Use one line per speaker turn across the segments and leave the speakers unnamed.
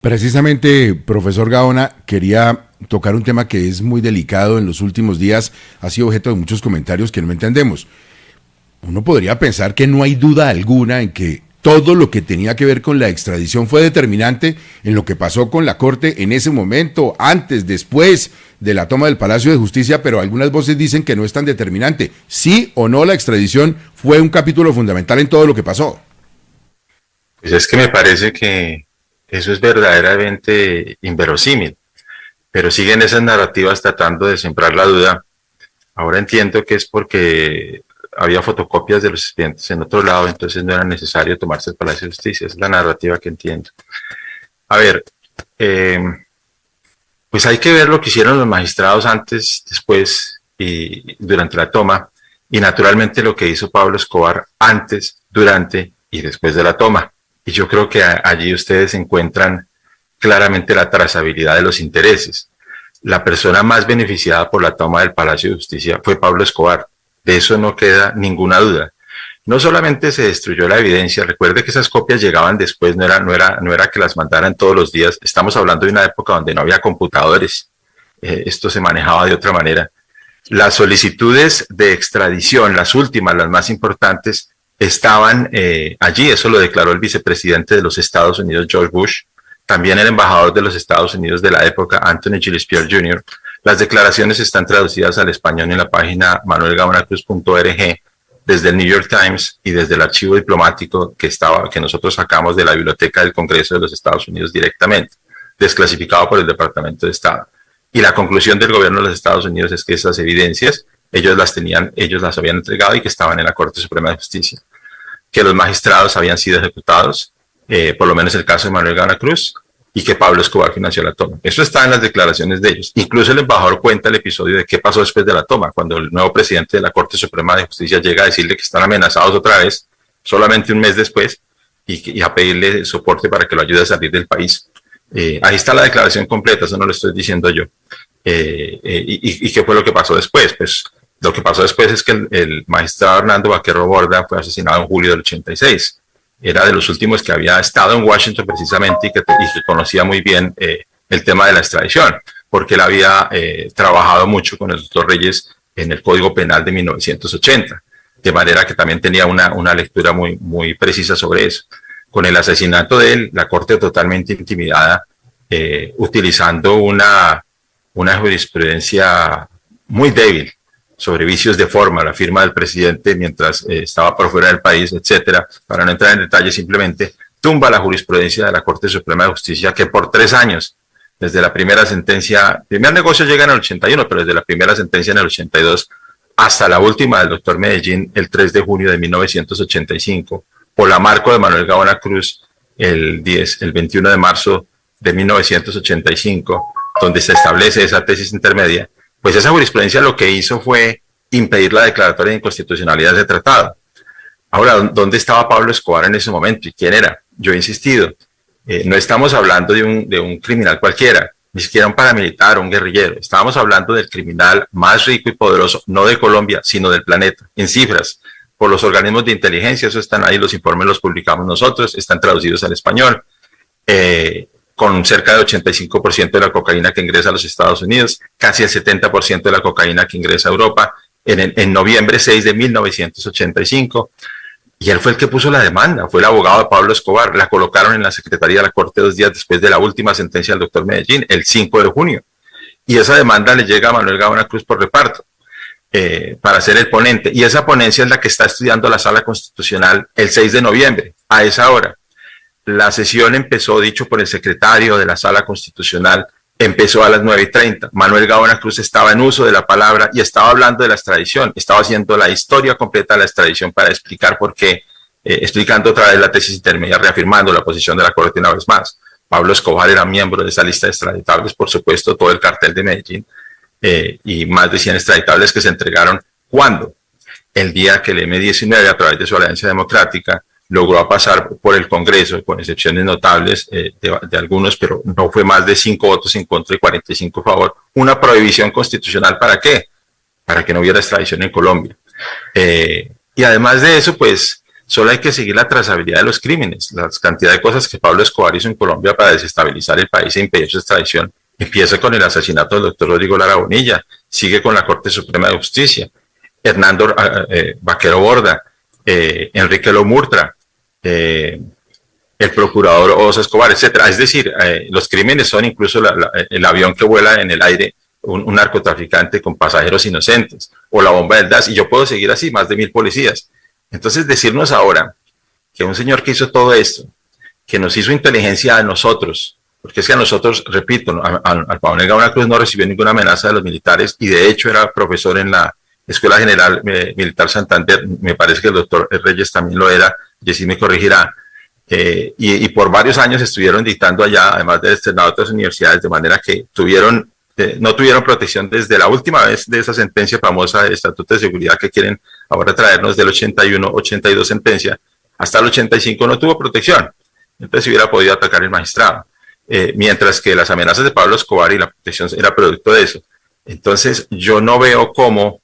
Precisamente, profesor Gaona, quería tocar un tema que es muy delicado en los últimos días, ha sido objeto de muchos comentarios que no entendemos. Uno podría pensar que no hay duda alguna en que todo lo que tenía que ver con la extradición fue determinante en lo que pasó con la Corte en ese momento, antes, después de la toma del Palacio de Justicia, pero algunas voces dicen que no es tan determinante. ¿Sí o no la extradición fue un capítulo fundamental en todo lo que pasó?
Pues es que me parece que eso es verdaderamente inverosímil, pero siguen esas narrativas tratando de sembrar la duda. Ahora entiendo que es porque había fotocopias de los expedientes en otro lado, entonces no era necesario tomarse el Palacio de Justicia. Esa es la narrativa que entiendo. A ver, eh, pues hay que ver lo que hicieron los magistrados antes, después y durante la toma, y naturalmente lo que hizo Pablo Escobar antes, durante y después de la toma. Y yo creo que allí ustedes encuentran claramente la trazabilidad de los intereses. La persona más beneficiada por la toma del Palacio de Justicia fue Pablo Escobar. De eso no queda ninguna duda. No solamente se destruyó la evidencia, recuerde que esas copias llegaban después, no era que las mandaran todos los días. Estamos hablando de una época donde no había computadores. Esto se manejaba de otra manera. Las solicitudes de extradición, las últimas, las más importantes, estaban allí. Eso lo declaró el vicepresidente de los Estados Unidos, George Bush, también el embajador de los Estados Unidos de la época, Anthony Gillespie Jr. Las declaraciones están traducidas al español en la página manuelgaonacruz.org, desde el New York Times y desde el archivo diplomático que nosotros sacamos de la Biblioteca del Congreso de los Estados Unidos directamente, desclasificado por el Departamento de Estado. Y la conclusión del gobierno de los Estados Unidos es que esas evidencias ellos las habían entregado y que estaban en la Corte Suprema de Justicia, que los magistrados habían sido ejecutados, por lo menos el caso de Manuel Gaona Cruz, y que Pablo Escobar financió la toma. Eso está en las declaraciones de ellos. Incluso el embajador cuenta el episodio de qué pasó después de la toma, cuando el nuevo presidente de la Corte Suprema de Justicia llega a decirle que están amenazados otra vez, solamente un mes después, y a pedirle soporte para que lo ayude a salir del país. Ahí está la declaración completa, eso no lo estoy diciendo yo. ¿Y qué fue lo que pasó después? Pues lo que pasó después es que el magistrado Hernando Vaquero Borda fue asesinado en julio del 86. Era de los últimos que había estado en Washington precisamente y que conocía muy bien el tema de la extradición, porque él había trabajado mucho con el doctor Reyes en el Código Penal de 1980, de manera que también tenía una lectura muy precisa sobre eso. Con el asesinato de él, la Corte totalmente intimidada, utilizando una jurisprudencia muy débil sobre vicios de forma, la firma del presidente mientras estaba por fuera del país, etcétera, para no entrar en detalle, simplemente tumba la jurisprudencia de la Corte Suprema de Justicia que por 3 años, desde la primera sentencia, el primer negocio llega en el 81, pero desde la primera sentencia en el 82 hasta la última del doctor Medellín, el 3 de junio de 1985, por la marco de Manuel Gaona Cruz, el 21 de marzo de 1985, donde se establece esa tesis intermedia. Pues esa jurisprudencia lo que hizo fue impedir la declaratoria de inconstitucionalidad de tratado. Ahora, ¿dónde estaba Pablo Escobar en ese momento y quién era? Yo he insistido, no estamos hablando de un criminal cualquiera, ni siquiera un paramilitar o un guerrillero. Estábamos hablando del criminal más rico y poderoso, no de Colombia, sino del planeta, en cifras, por los organismos de inteligencia. Eso están ahí, los informes los publicamos nosotros, están traducidos al español. Con cerca del 85% de la cocaína que ingresa a los Estados Unidos, casi el 70% de la cocaína que ingresa a Europa, en noviembre 6 de 1985, y él fue el que puso la demanda, fue el abogado de Pablo Escobar, la colocaron en la Secretaría de la Corte 2 días después de la última sentencia del doctor Medellín, el 5 de junio, y esa demanda le llega a Manuel Gaona Cruz por reparto, para ser el ponente, y esa ponencia es la que está estudiando la Sala Constitucional el 6 de noviembre, a esa hora. La sesión empezó, dicho por el secretario de la Sala Constitucional, empezó a las 9:30. Manuel Gaona Cruz estaba en uso de la palabra y estaba hablando de la extradición, estaba haciendo la historia completa de la extradición para explicar por qué, explicando otra vez la tesis intermedia, reafirmando la posición de la Corte una vez más. Pablo Escobar era miembro de esa lista de extraditables, por supuesto, todo el cartel de Medellín, y más de 100 extraditables que se entregaron. ¿Cuándo? El día que el M-19, a través de su Alianza Democrática, logró pasar por el Congreso, con excepciones notables de algunos, pero no fue más de 5 votos en contra y 45 a favor, una prohibición constitucional. ¿Para qué? Para que no hubiera extradición en Colombia. Y además de eso, pues Solo hay que seguir la trazabilidad de los crímenes. La cantidad de cosas que Pablo Escobar hizo en Colombia para desestabilizar el país e impedir su extradición empieza con el asesinato del doctor Rodrigo Lara Bonilla, sigue con la Corte Suprema de Justicia, Hernando Vaquero Borda, Enrique Lomurtra, el procurador Oso Escobar, etcétera. Es decir, los crímenes son incluso el avión que vuela en el aire, un narcotraficante con pasajeros inocentes, o la bomba del DAS, y yo puedo seguir así, más de 1000 policías. Entonces, decirnos ahora que un señor que hizo todo esto, que nos hizo inteligencia a nosotros, porque es que a nosotros, repito, al Paonel Gaona Cruz no recibió ninguna amenaza de los militares, y de hecho era profesor en la Escuela General Militar Santander, me parece que el doctor Reyes también lo era, y así me corregirá, y por varios años estuvieron dictando allá, además de externado a otras universidades, de manera que no tuvieron protección desde la última vez de esa sentencia famosa de Estatuto de Seguridad que quieren ahora traernos del 81, 82 sentencia, hasta el 85 no tuvo protección, entonces hubiera podido atacar el magistrado, mientras que las amenazas de Pablo Escobar y la protección era producto de eso. Entonces yo no veo cómo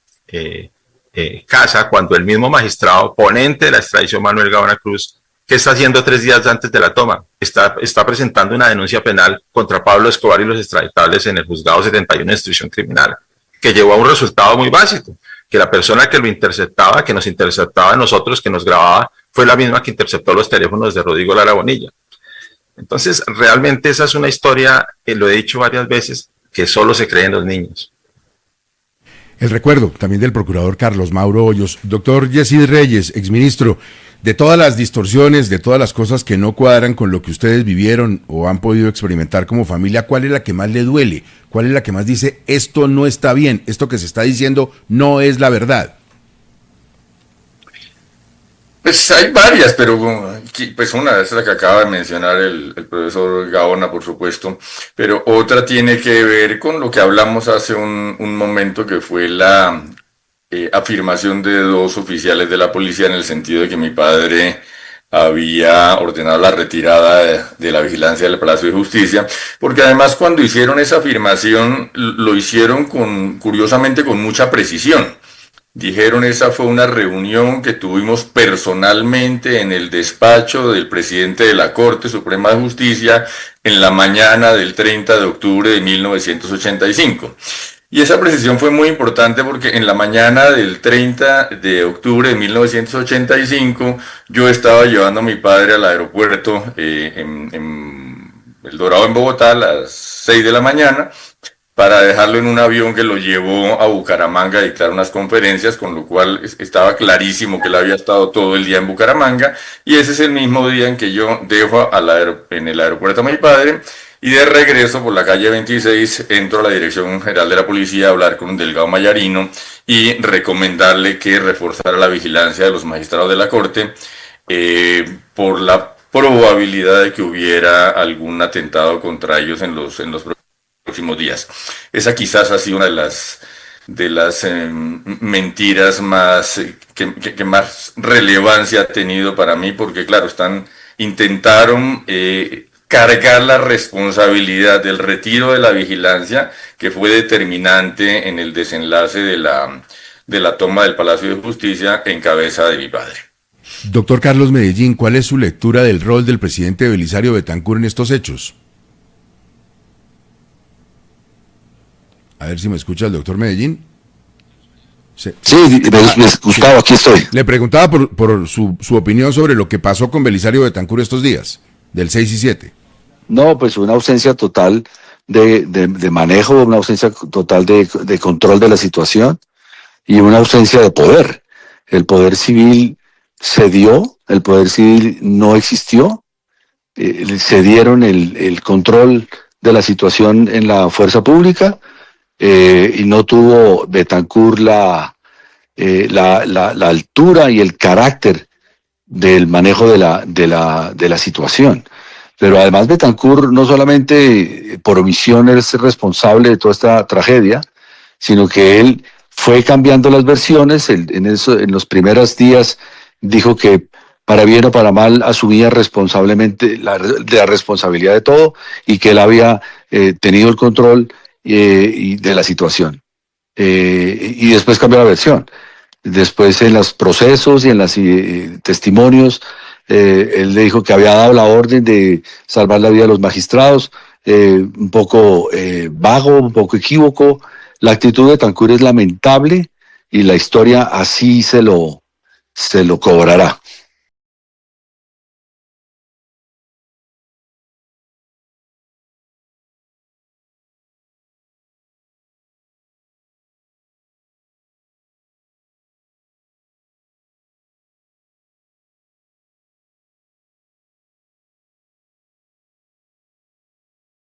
casa cuando el mismo magistrado ponente de la extradición, Manuel Gaona Cruz, ¿qué está haciendo 3 días antes de la toma? Está presentando una denuncia penal contra Pablo Escobar y los extraditables en el juzgado 71 de instrucción criminal, que llevó a un resultado muy básico, que la persona que lo interceptaba, que nos interceptaba a nosotros, que nos grababa, fue la misma que interceptó los teléfonos de Rodrigo Lara Bonilla. Entonces, realmente esa es una historia, lo he dicho varias veces, que solo se creen los niños.
El recuerdo también del procurador Carlos Mauro Hoyos. Doctor Yesid Reyes, exministro, de todas las distorsiones, de todas las cosas que no cuadran con lo que ustedes vivieron o han podido experimentar como familia, ¿cuál es la que más le duele? ¿Cuál es la que más dice, esto no está bien, esto que se está diciendo no es la verdad?
Pues hay varias, pero pues una es la que acaba de mencionar el profesor Gaona, por supuesto, pero otra tiene que ver con lo que hablamos hace un momento, que fue la afirmación de 2 oficiales de la policía en el sentido de que mi padre había ordenado la retirada de la vigilancia del Palacio de Justicia, porque además cuando hicieron esa afirmación lo hicieron curiosamente con mucha precisión. Dijeron, esa fue una reunión que tuvimos personalmente en el despacho del presidente de la Corte Suprema de Justicia en la mañana del 30 de octubre de 1985. Y esa precisión fue muy importante porque en la mañana del 30 de octubre de 1985 yo estaba llevando a mi padre al aeropuerto en El Dorado, en Bogotá, a las 6 de la mañana, para dejarlo en un avión que lo llevó a Bucaramanga a dictar unas conferencias, con lo cual estaba clarísimo que él había estado todo el día en Bucaramanga, y ese es el mismo día en que yo dejo en el aeropuerto a mi padre, y de regreso por la calle 26 entro a la Dirección General de la Policía a hablar con un Delgado Mayarino y recomendarle que reforzara la vigilancia de los magistrados de la Corte por la probabilidad de que hubiera algún atentado contra ellos en los próximos días. Esa quizás ha sido una de las mentiras más que más relevancia ha tenido para mí, porque claro, intentaron cargar la responsabilidad del retiro de la vigilancia, que fue determinante en el desenlace de la toma del Palacio de Justicia, en cabeza de mi padre.
Doctor Carlos Medellín, ¿cuál es su lectura del rol del presidente Belisario Betancur en estos hechos? A ver si me escucha el doctor Medellín.
Sí, Gustavo, aquí estoy.
Le preguntaba por su opinión sobre lo que pasó con Belisario Betancur estos días, del 6 y 7.
No, pues una ausencia total de manejo, una ausencia total de control de la situación y una ausencia de poder. El poder civil cedió, el poder civil no existió, cedieron el control de la situación en la fuerza pública, y no tuvo Betancur la altura y el carácter del manejo de la situación. Pero además Betancur no solamente por omisión es responsable de toda esta tragedia, sino que él fue cambiando las versiones. En los primeros días dijo que para bien o para mal asumía responsablemente la responsabilidad de todo y que él había tenido el control y de la situación, y después cambió la versión. Después en los procesos y en los testimonios, él le dijo que había dado la orden de salvar la vida de los magistrados, un poco vago, un poco equívoco. La actitud de Betancur es lamentable y la historia así se lo cobrará.